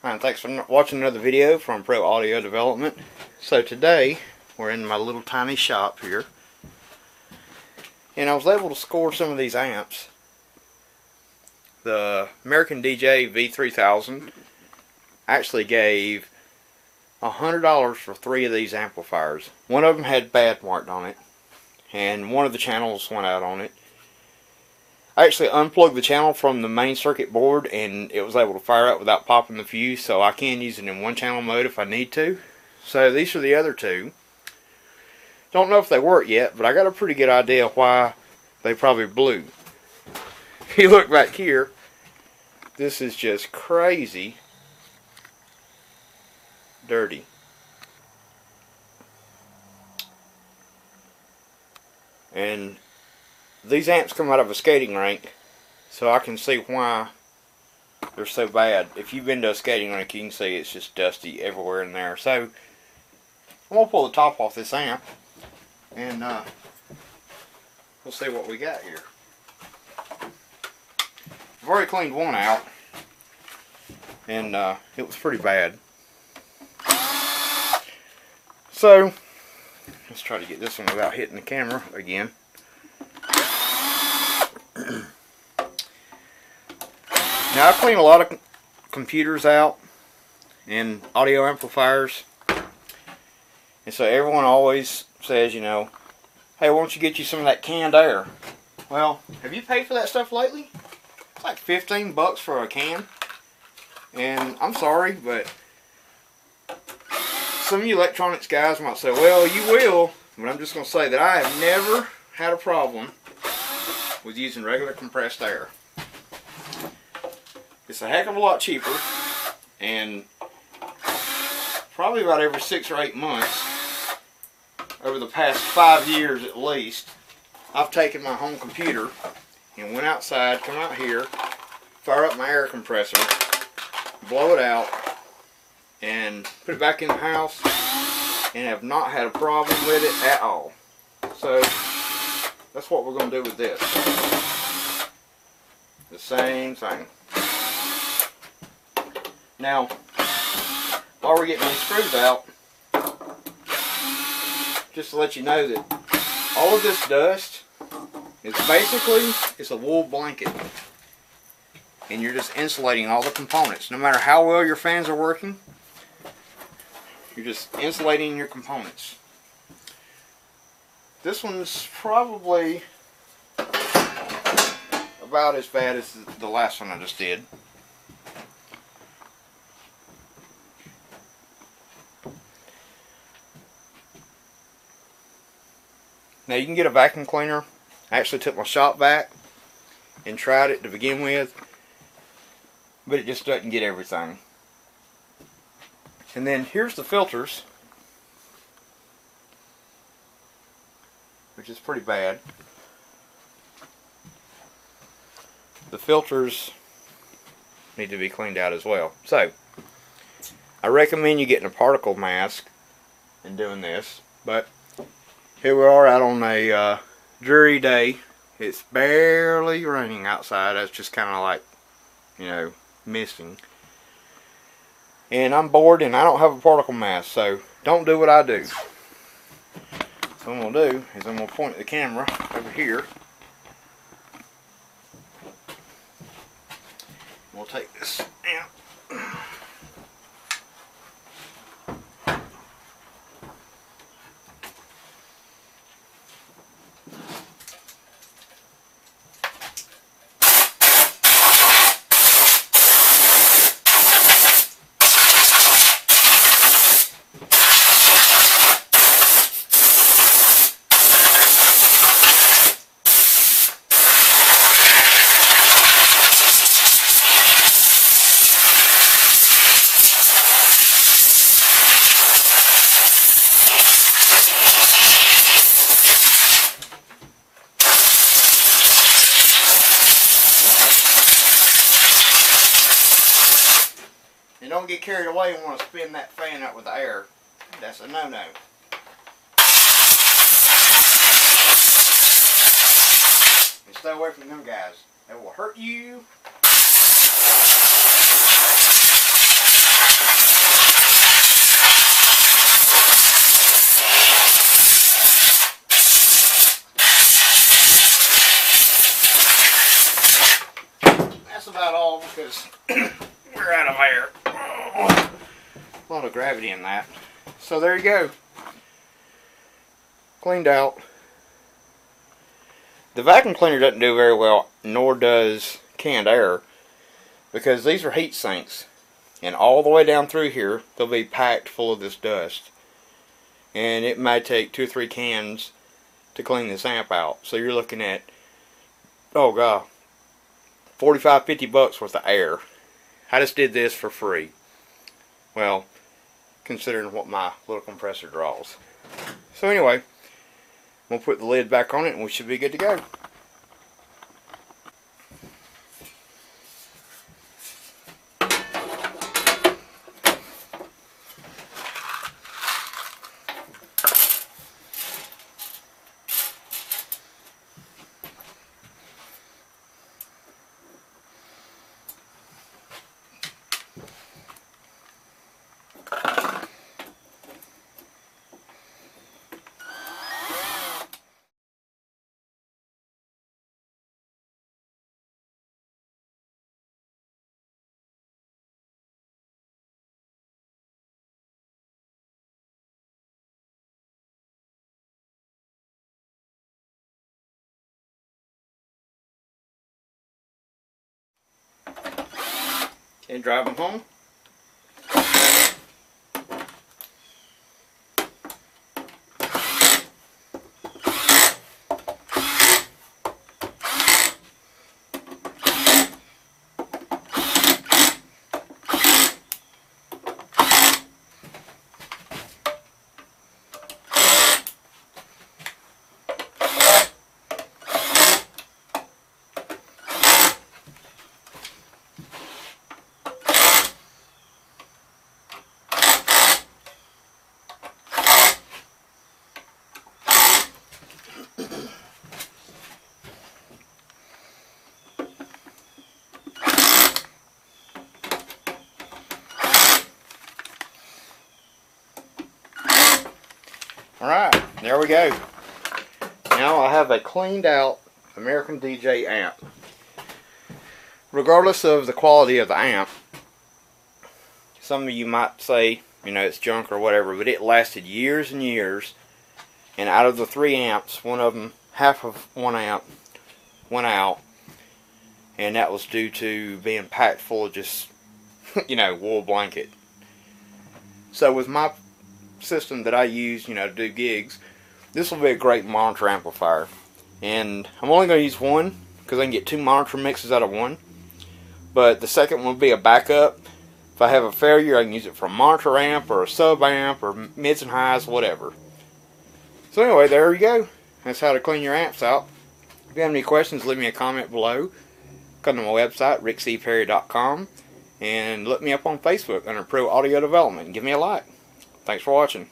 Hi, and thanks for watching another video from Pro Audio Development. So today we're in my little tiny shop here, and I was able to score some of these amps. The American DJ V3000 actually gave $100 for 3 of these amplifiers. One of them had bad marked on it, and one of the channels went out on it. I actually unplugged the channel from the main circuit board and it was able to fire up without popping the fuse, so I can use it in one channel mode if I need to. So these are the other two. Don't know if they work yet, but I got a pretty good idea why they probably blew. If you look back here, this is just crazy dirty. And these amps come out of a skating rink, so I can see why they're so bad. If you've been to a skating rink, you can see it's just dusty everywhere in there. So I'm going to pull the top off this amp, and we'll see what we got here. I've already cleaned one out, and it was pretty bad. So let's try to get this one without hitting the camera again. Now, I clean a lot of computers out and audio amplifiers, and so everyone always says, you know, hey, why don't you get you some of that canned air? Well, have you paid for that stuff lately? It's like 15 bucks for a can, and I'm sorry, but some of you electronics guys might say, well, you will, but I'm just going to say that I have never had a problem with using regular compressed air. It's a heck of a lot cheaper, and probably about every 6 or 8 months, over the past 5 years at least, I've taken my home computer and went outside, come out here, fire up my air compressor, blow it out, and put it back in the house, and have not had a problem with it at all. So that's what we're going to do with this. The same thing. Now, while we're getting these screws out, just to let you know that all of this dust is basically, it's a wool blanket. And you're just insulating all the components. No matter how well your fans are working, you're just insulating your components. This one's probably about as bad as the last one I just did. Now, you can get a vacuum cleaner. I actually took my shop vac and tried it to begin with, but it just doesn't get everything. And then here's the filters, which is pretty bad. The filters need to be cleaned out as well. So I recommend you getting a particle mask and doing this. But here we are out on a dreary day. It's barely raining outside. It's just kind of like, you know, misting. And I'm bored and I don't have a particle mask, so don't do what I do. So what I'm going to do is I'm going to point the camera over here. We'll take this out. And don't get carried away and want to spin that fan out with the air. That's a no-no. And stay away from them guys. They will hurt you. gravity in that. So there you go. Cleaned out. The vacuum cleaner doesn't do very well, nor does canned air, because these are heat sinks, and all the way down through here they'll be packed full of this dust, and it might take 2 or 3 cans to clean this amp out. So you're looking at, oh god, 45-50 bucks worth of air. I just did this for free. Well, considering what my little compressor draws. So anyway, we'll put the lid back on it and we should be good to go. And drive them home. Alright, there we go. Now I have a cleaned out American DJ amp. Regardless of the quality of the amp, some of you might say, you know, it's junk or whatever, but it lasted years and years. And out of the 3 amps, one of them, half of one amp went out. And that was due to being packed full of just, you know, wool blanket. So with my system that I use, you know, to do gigs, this will be a great monitor amplifier. And I'm only going to use one because I can get 2 monitor mixes out of one. But the second one will be a backup. If I have a failure, I can use it for a monitor amp or a sub amp or mids and highs, whatever. So anyway, there you go. That's how to clean your amps out. If you have any questions, leave me a comment below. Come to my website, rickcperry.com, and look me up on Facebook under Pro Audio Development and give me a like. Thanks for watching.